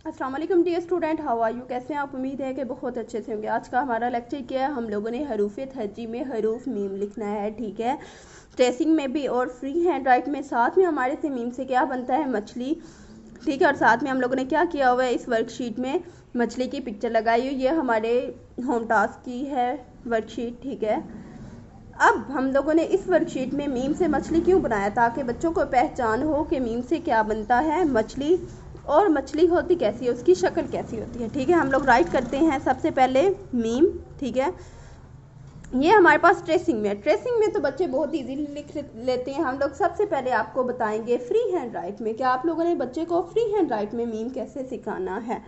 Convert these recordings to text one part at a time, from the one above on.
अस्सलाम वालेकुम dear student, how are you? कैसे हैं आप? उम्मीद है कि बहुत अच्छे से होंगे। आज का हमारा लेक्चर क्या है, हम लोगों ने हरूफ तहजी में हरूफ मीम लिखना है, ठीक है। ट्रेसिंग में भी और फ्री हैंड राइट में। साथ में हमारे से मीम से क्या बनता है, मछली, ठीक है। और साथ में हम लोगों ने क्या किया हुआ है, इस वर्कशीट में मछली की पिक्चर लगाई हुई है। हमारे होम टास्क की है वर्कशीट, ठीक है। अब हम लोगों ने इस वर्कशीट में मीम से मछली क्यों बनाया, ताकि बच्चों को पहचान हो कि मीम से क्या बनता है, मछली, और मछली होती कैसी है, उसकी शक्ल कैसी होती है, ठीक है। हम लोग राइट करते हैं सबसे पहले मीम, ठीक है। ये हमारे पास ट्रेसिंग में है। ट्रेसिंग में तो बच्चे बहुत इजीली लिख लेते हैं। हम लोग सबसे पहले आपको बताएंगे फ्री हैंड राइट में। क्या आप लोगों ने बच्चे को फ्री हैंड राइट में मीम कैसे सिखाना है।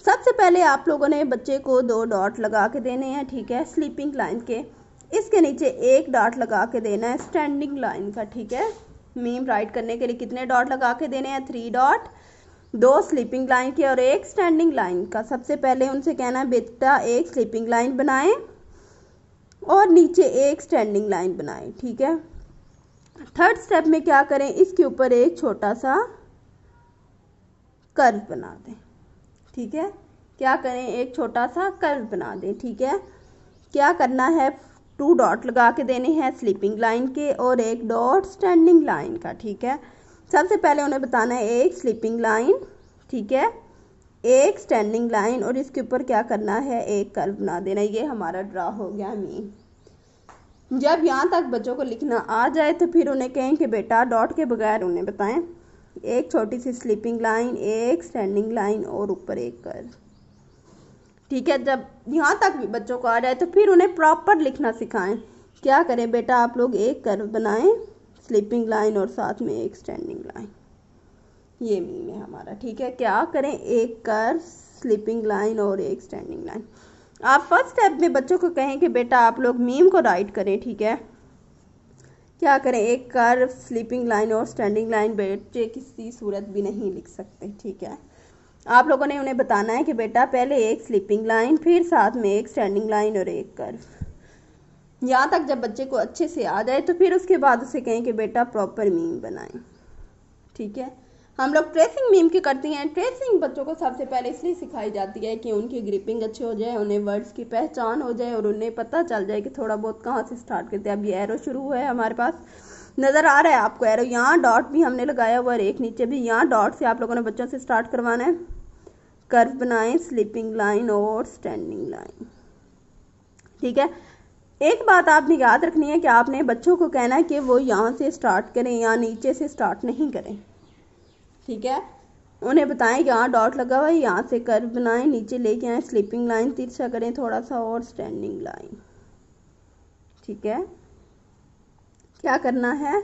सबसे पहले आप लोगों ने बच्चे को 2 डॉट लगा के देने हैं, ठीक है, स्लीपिंग लाइन के। इसके नीचे 1 डॉट लगा के देना है स्टैंडिंग लाइन का, ठीक है। मीम राइट करने के लिए कितने डॉट लगा के देने हैं, 3 डॉट, 2 स्लीपिंग लाइन के और 1 स्टैंडिंग लाइन का। सबसे पहले उनसे कहना है बेटा 1 स्लीपिंग लाइन बनाएं और नीचे 1 स्टैंडिंग लाइन बनाएं, ठीक है। थर्ड स्टेप में क्या करें, इसके ऊपर एक छोटा सा कर्व बना दें, ठीक है। क्या करें, एक छोटा सा कर्व बना दें, ठीक है। क्या करना है, 2 डॉट लगा के देने हैं स्लीपिंग लाइन के और 1 डॉट स्टैंडिंग लाइन का, ठीक है। सबसे पहले उन्हें बताना है 1 स्लीपिंग लाइन, ठीक है, 1 स्टैंडिंग लाइन और इसके ऊपर क्या करना है, एक कर्व बना देना। ये हमारा ड्रा हो गया मीम। जब यहाँ तक बच्चों को लिखना आ जाए तो फिर उन्हें कहें कि बेटा डॉट के बगैर उन्हें बताएं, एक छोटी सी स्लीपिंग लाइन, 1 स्टैंडिंग लाइन और ऊपर एक कर्व, ठीक है। जब यहाँ तक भी बच्चों को आ जाए तो फिर उन्हें प्रॉपर लिखना सिखाएं। क्या करें बेटा, आप लोग एक कर्व बनाएं, स्लीपिंग लाइन और साथ में 1 स्टैंडिंग लाइन। ये मीम है हमारा, ठीक है। क्या करें, एक कर्व, स्लीपिंग लाइन और 1 स्टैंडिंग लाइन। आप फर्स्ट स्टेप में बच्चों को कहें कि बेटा आप लोग मीम को राइट करें, ठीक है। क्या करें, एक कर्व, स्लीपिंग लाइन और स्टैंडिंग लाइन बच्चे किसी सूरत भी नहीं लिख सकते, ठीक है। आप लोगों ने उन्हें बताना है कि बेटा पहले 1 स्लीपिंग लाइन, फिर साथ में 1 स्टैंडिंग लाइन और 1 कर्व। यहाँ तक जब बच्चे को अच्छे से आ जाए तो फिर उसके बाद उसे कहें कि बेटा प्रॉपर मीम बनाएं, ठीक है। हम लोग ट्रेसिंग मीम की करती हैं। ट्रेसिंग बच्चों को सबसे पहले इसलिए सिखाई जाती है कि उनकी ग्रिपिंग अच्छी हो जाए, उन्हें वर्ड्स की पहचान हो जाए और उन्हें पता चल जाए कि थोड़ा बहुत कहाँ से स्टार्ट करते हैं। अब ये एरो शुरू हुआ है, हमारे पास नज़र आ रहा है आपको एरो। यहाँ डॉट भी हमने लगाया हुआ है, एक नीचे भी। यहाँ डॉट से आप लोगों ने बच्चों से स्टार्ट करवाना है। कर्व बनाएं, स्लीपिंग लाइन और स्टैंडिंग लाइन, ठीक है। एक बात आपने याद रखनी है कि आपने बच्चों को कहना है कि वो यहाँ से स्टार्ट करें, यहाँ नीचे से स्टार्ट नहीं करें, ठीक है। उन्हें बताएं कि यहाँ डॉट लगा हुआ है, यहाँ से कर्व बनाएं, नीचे लेके आए, स्लीपिंग लाइन तिरछा करें थोड़ा सा और स्टैंडिंग लाइन, ठीक है। क्या करना है,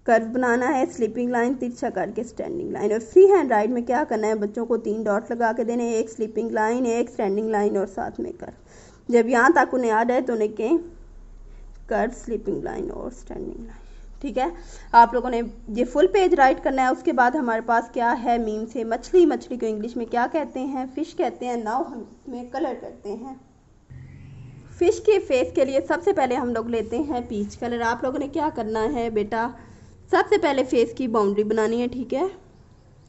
कर्व बनाना है, स्लीपिंग लाइन तिरछा करके स्टैंडिंग लाइन। और फ्री हैंड राइट में क्या करना है, बच्चों को 3 डॉट लगा के देने, 1 स्लीपिंग लाइन, 1 स्टैंडिंग लाइन और साथ में कर्व। जब यहाँ तक उन्हें आ जाए तो उन्हें कहें कर्व, स्लीपिंग लाइन और स्टैंडिंग लाइन, ठीक है। आप लोगों ने ये फुल पेज राइट करना है। उसके बाद हमारे पास क्या है, मीम से मछली। मछली को इंग्लिश में क्या कहते हैं, फिश कहते हैं। नाउ हम इसमें कलर करते हैं। फिश के फेस के लिए सबसे पहले हम लोग लेते हैं पीच कलर। आप लोगों ने क्या करना है बेटा, सबसे पहले फेस की बाउंड्री बनानी है, ठीक है।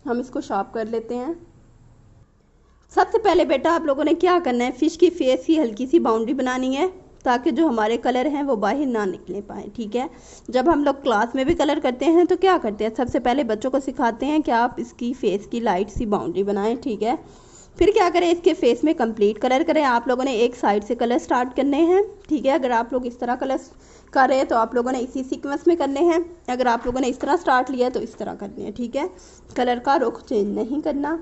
हम इसको शार्प कर लेते हैं। सबसे पहले बेटा आप लोगों ने क्या करना है, फिश की फेस की हल्की सी बाउंड्री बनानी है ताकि जो हमारे कलर हैं वो बाहर ना निकले पाए, ठीक है। जब हम लोग क्लास में भी कलर करते हैं तो क्या करते हैं, सबसे पहले बच्चों को सिखाते हैं कि आप इसकी फेस की लाइट सी बाउंड्री बनाएं, ठीक है। फिर क्या करें, इसके फेस में कंप्लीट कलर करें। आप लोगों ने एक साइड से कलर स्टार्ट करने हैं, ठीक है। अगर आप लोग इस तरह कलर कर रहे हैं तो आप लोगों ने इसी सीक्वेंस में करने हैं। अगर आप लोगों ने इस तरह स्टार्ट लिया तो इस तरह करने हैं, ठीक है। कलर का रुख चेंज नहीं करना।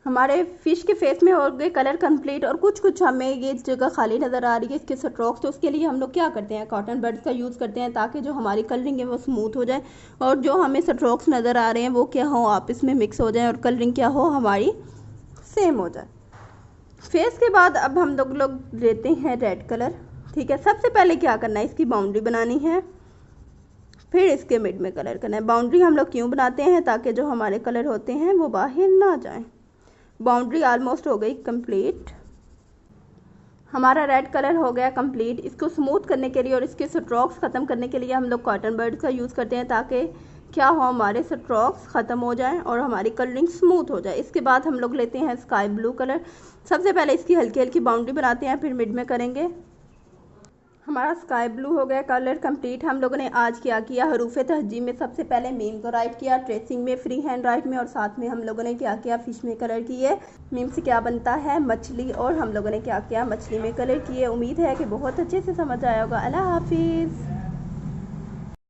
हमारे फिश के फेस में हो गए कलर कंप्लीट। और कुछ कुछ हमें ये जगह खाली नज़र आ रही है इसके स्ट्रोक्स, तो उसके लिए हम लोग क्या करते हैं, कॉटन बड्स का यूज़ करते हैं ताकि जो हमारी कलरिंग है वो स्मूथ हो जाए और जो हमें स्ट्रोक्स नज़र आ रहे हैं वो क्या हो, आपस में मिक्स हो जाए और कलरिंग क्या हो, हमारी सेम हो जाए। फेस के बाद अब हम लोग लेते हैं रेड कलर, ठीक है। सबसे पहले क्या करना है, इसकी बाउंड्री बनानी है, फिर इसके मिड में कलर करना है। बाउंड्री हम लोग क्यों बनाते हैं, ताकि जो हमारे कलर होते हैं वो बाहर ना जाएं। बाउंड्री ऑलमोस्ट हो गई कंप्लीट। हमारा रेड कलर हो गया कंप्लीट। इसको स्मूथ करने के लिए और इसके स्ट्रोक्स ख़त्म करने के लिए हम लोग कॉटन बड्स का यूज़ करते हैं ताकि क्या हो, हमारे स्ट्रोक्स ख़त्म हो जाएं और हमारी कलरिंग स्मूथ हो जाए। इसके बाद हम लोग लेते हैं स्काई ब्लू कलर। सबसे पहले इसकी हल्की हल्की बाउंड्री बनाते हैं, फिर मिड में करेंगे। हमारा स्काई ब्लू हो गया कलर कंप्लीट। हम लोगों ने आज क्या किया, हरूफ तहजीब में सबसे पहले मीम को राइट किया, ट्रेसिंग में फ्री हैंड राइट में, और साथ में हम लोगों ने क्या किया, फिश में कलर किए। मीम से क्या बनता है, मछली, और हम लोगों ने क्या किया, मछली में कलर किए। उम्मीद है कि बहुत अच्छे से समझ आया होगा। अल्लाह हाफिज़।